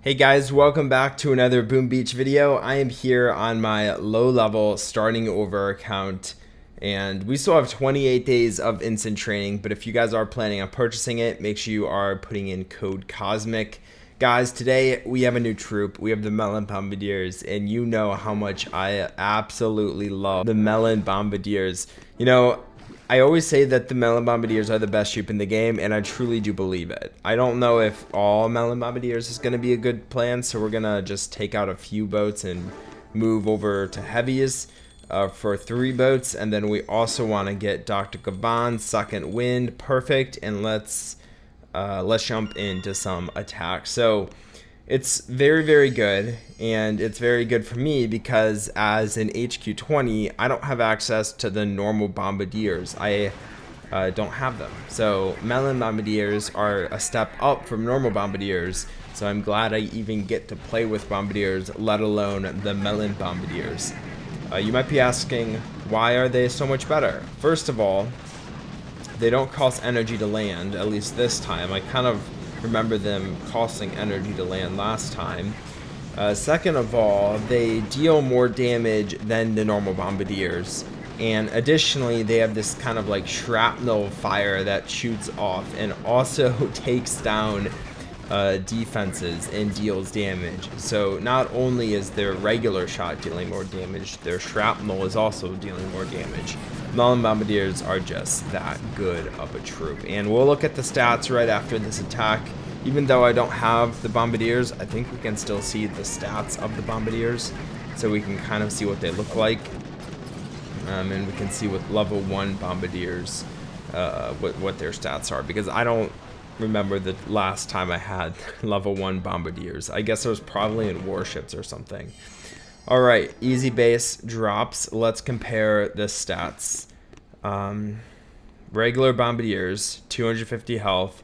Hey guys, welcome back to another Boom Beach video. I am here on my low level starting over account and we still have 28 days of instant training, but if you guys are planning on purchasing it, make sure you are putting in code COSMIC. Guys, today we have a new troop. We have the Melon Bombardiers, and you know how much I absolutely love the Melon Bombardiers. You know, I always say that the Melon Bombardiers are the best troop in the game, and I truly do believe it. I don't know if all Melon Bombardiers is going to be a good plan, so we're going to just take out a few boats and move over to heavies for 3 boats, and then we also want to get Dr. Gaban, Second Wind, perfect, and let's jump into some attacks. So it's very good, and it's very good for me because as an HQ20 I don't have access to the normal bombardiers. I don't have them, so Melon Bombardiers are a step up from normal bombardiers, so I'm glad I even get to play with bombardiers, let alone the Melon Bombardiers. You might be asking, why are they so much better? First of all, they don't cost energy to land, at least this time. I kind of remember them costing energy to land last time. Second of all, they deal more damage than the normal bombardiers, and additionally they have this kind of like shrapnel fire that shoots off and also takes down defenses and deals damage. So not only is their regular shot dealing more damage, their shrapnel is also dealing more damage. Melon Bombardiers are just that good of a troop, and we'll look at the stats right after this attack. Even though I don't have the Bombardiers, I think we can still see the stats of the Bombardiers, so we can kind of see what they look like, and we can see with level 1 Bombardiers what their stats are, because I don't remember the last time I had level 1 Bombardiers. I guess it was probably in warships or something. Alright, easy base drops. Let's compare the stats. Regular Bombardiers, 250 health,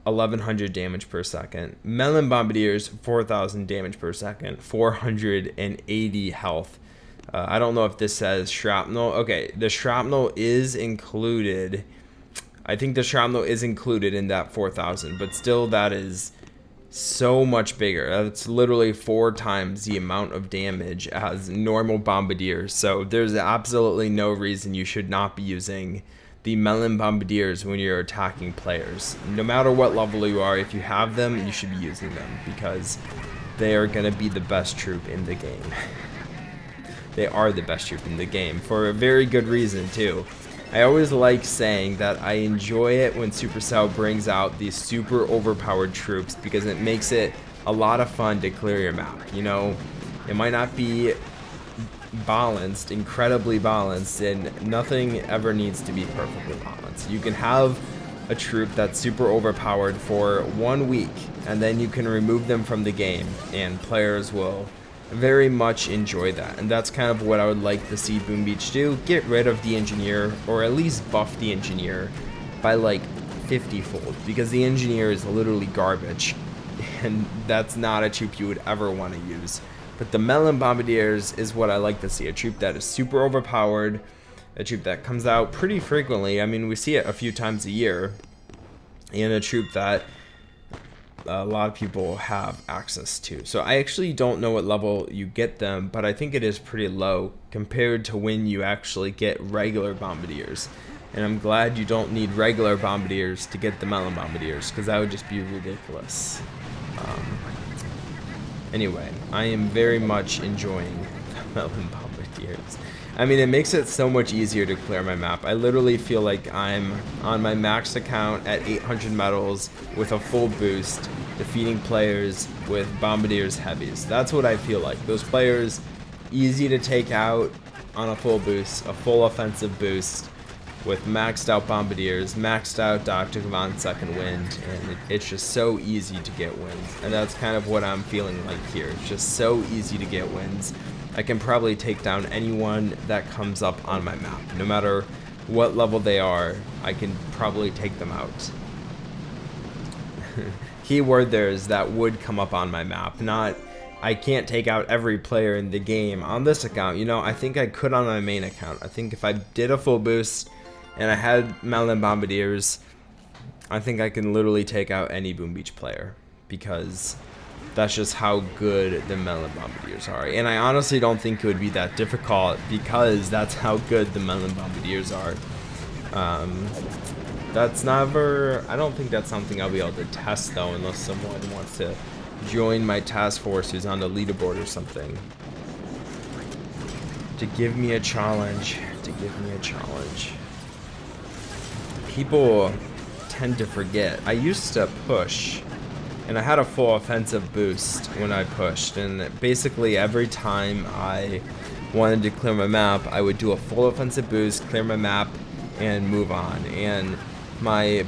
1100 damage per second. Melon Bombardiers, 4000 damage per second, 480 health. I don't know if this says shrapnel. Okay, the shrapnel is included. I think the shrapnel is included in that 4000, but still that is so much bigger. That's literally 4 times the amount of damage as normal bombardiers. So there's absolutely no reason you should not be using the Melon Bombardiers when you're attacking players. No matter what level you are, if you have them, you should be using them because they are going to be the best troop in the game. They are the best troop in the game for a very good reason too. I always like saying that I enjoy it when Supercell brings out these super overpowered troops because it makes it a lot of fun to clear your map. You know, it might not be balanced, incredibly balanced, and nothing ever needs to be perfectly balanced. You can have a troop that's super overpowered for 1 week and then you can remove them from the game and players will very much enjoy that, and that's kind of what I would like to see Boom Beach do. Get rid of the engineer, or at least buff the engineer by like 50-fold, because the engineer is literally garbage and that's not a troop you would ever want to use. But the Melon Bombardiers is what I like to see, a troop that is super overpowered, a troop that comes out pretty frequently. I mean, we see it a few times a year, and a troop that a lot of people have access to. So I actually don't know what level you get them, but I think it is pretty low compared to when you actually get regular bombardiers. And I'm glad you don't need regular bombardiers to get the Melon Bombardiers, because that would just be ridiculous. Anyway, I am very much enjoying the Melon Bombardiers. I mean, it makes it so much easier to clear my map. I literally feel like I'm on my max account at 800 medals with a full boost, defeating players with Bombardiers heavies. That's what I feel like. Those players, easy to take out on a full boost, a full offensive boost, with maxed out Bombardiers, maxed out Dr. Gaban Second Wind, and it's just so easy to get wins. And that's kind of what I'm feeling like here. It's just so easy to get wins. I can probably take down anyone that comes up on my map. No matter what level they are, I can probably take them out. Keyword there is that would come up on my map, not I can't take out every player in the game on this account. You know, I think I could on my main account. I think if I did a full boost and I had Melon Bombardiers, I think I can literally take out any Boom Beach player because That's just how good the Melon Bombardiers are. And I honestly don't think it would be that difficult because that's how good the Melon Bombardiers are. That's never... I don't think that's something I'll be able to test, though, unless someone wants to join my task force who's on the leaderboard or something. To give me a challenge. To give me a challenge. People tend to forget. I used to push, and I had a full offensive boost when I pushed, and basically every time I wanted to clear my map, I would do a full offensive boost, clear my map, and move on. And my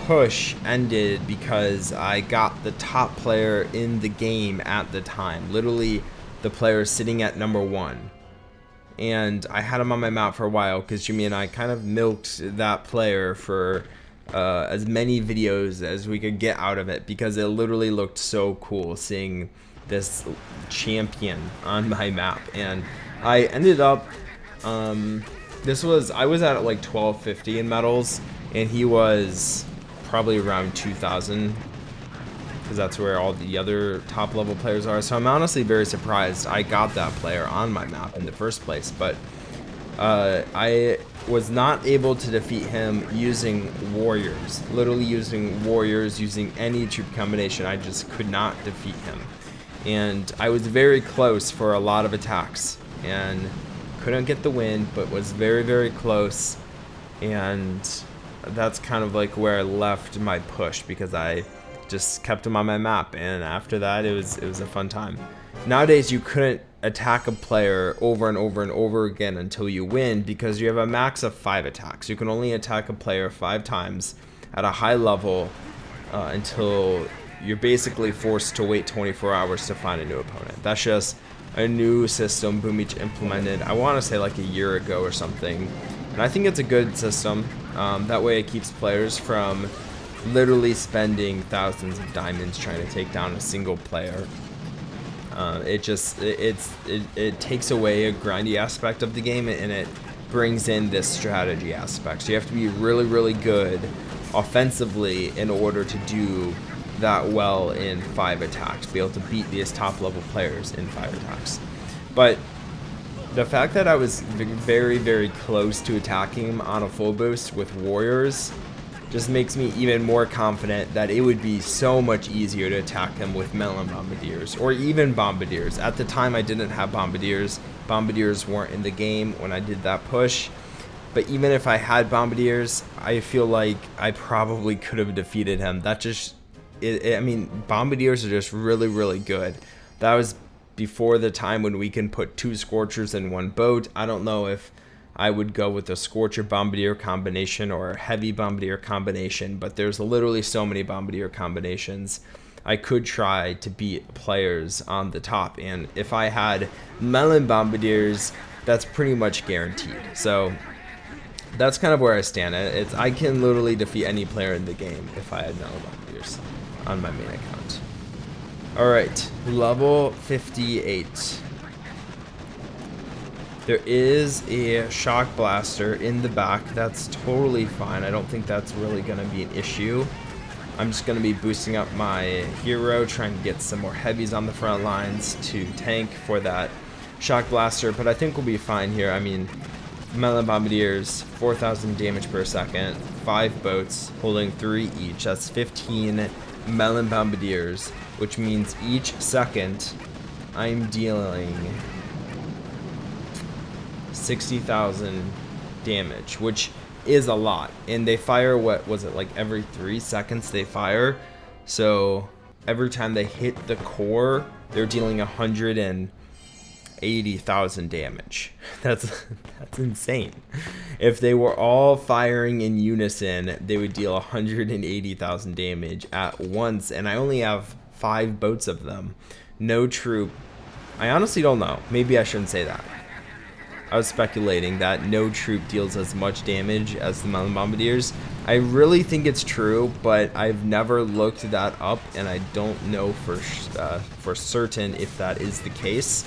push ended because I got the top player in the game at the time, literally the player sitting at #1. And I had him on my map for a while because Jimmy and I kind of milked that player for as many videos as we could get out of it, because it literally looked so cool seeing this champion on my map. And I ended up I was at like 1250 in medals, and he was probably around 2000, because that's where all the other top level players are. So I'm honestly very surprised I got that player on my map in the first place. But I was not able to defeat him using warriors. Literally using warriors, using any troop combination, I just could not defeat him. And I was very close for a lot of attacks and couldn't get the win, but was very, very close. And that's kind of like where I left my push, because I just kept him on my map, and after that it was a fun time. Nowadays you couldn't attack a player over and over and over again until you win, because you have a max of 5 attacks. You can only attack a player 5 times at a high level until you're basically forced to wait 24 hours to find a new opponent. That's just a new system Boom Beach implemented, I want to say like a year ago or something, and I think it's a good system. That way it keeps players from literally spending thousands of diamonds trying to take down a single player. It takes away a grindy aspect of the game, and it brings in this strategy aspect. So you have to be really, really good offensively in order to do that well in 5 attacks, be able to beat these top level players in 5 attacks. But the fact that I was very, very close to attacking him on a full boost with warriors just makes me even more confident that it would be so much easier to attack him with Melon Bombardiers, or even Bombardiers. At the time I didn't have Bombardiers. Bombardiers weren't in the game when I did that push. But even if I had Bombardiers, I feel like I probably could have defeated him. That just, I mean, Bombardiers are just really, really good. That was before the time when we can put 2 Scorchers in 1 boat. I don't know if I would go with a Scorcher Bombardier combination or a Heavy Bombardier combination, but there's literally so many Bombardier combinations I could try to beat players on the top. And if I had Melon Bombardiers, that's pretty much guaranteed. So that's kind of where I stand. I can literally defeat any player in the game if I had Melon Bombardiers on my main account. Alright, level 58. There is a shock blaster in the back. That's totally fine. I don't think that's really going to be an issue. I'm just going to be boosting up my hero, trying to get some more heavies on the front lines to tank for that shock blaster, but I think we'll be fine here. I mean, Melon Bombardiers, 4,000 damage per second, 5 boats holding 3 each. That's 15 Melon Bombardiers, which means each second I'm dealing 60,000 damage, which is a lot. And they fire, what was it, like every 3 seconds they fire? So every time they hit the core, they're dealing 180,000 damage. That's insane. If they were all firing in unison, they would deal 180,000 damage at once, and I only have 5 boats of them. No troop. I honestly don't know. Maybe I shouldn't say that. I was speculating that no troop deals as much damage as the Melon Bombardiers. I really think it's true, but I've never looked that up, and I don't know for certain if that is the case.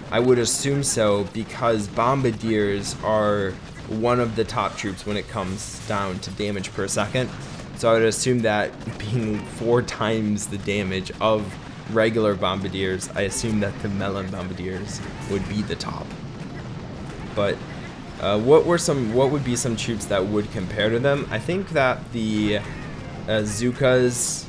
I would assume so, because Bombardiers are one of the top troops when it comes down to damage per second. So I would assume that being 4 times the damage of regular Bombardiers, I assume that the Melon Bombardiers would be the top. But what would be some troops that would compare to them? I think that the Zukas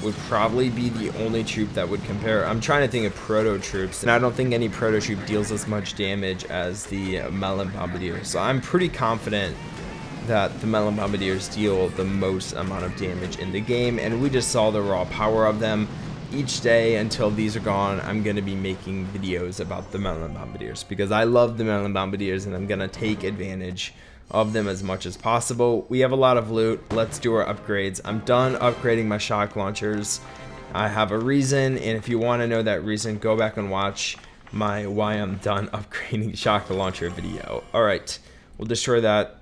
would probably be the only troop that would compare. I'm trying to think of proto troops, and I don't think any proto troop deals as much damage as the Melon Bombardiers. So I'm pretty confident that the Melon Bombardiers deal the most amount of damage in the game, and we just saw the raw power of them. Each day until these are gone, I'm going to be making videos about the Melon Bombardiers because I love the Melon Bombardiers, and I'm going to take advantage of them as much as possible. We have a lot of loot. Let's do our upgrades. I'm done upgrading my shock launchers. I have a reason, and if you want to know that reason, go back and watch my why I'm done upgrading shock launcher video. All right, we'll destroy that,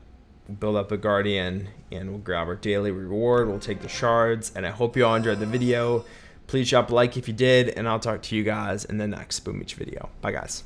build up a Guardian, and we'll grab our daily reward. We'll take the shards, and I hope you all enjoyed the video. Please drop a like if you did, and I'll talk to you guys in the next Boom Beach video. Bye, guys.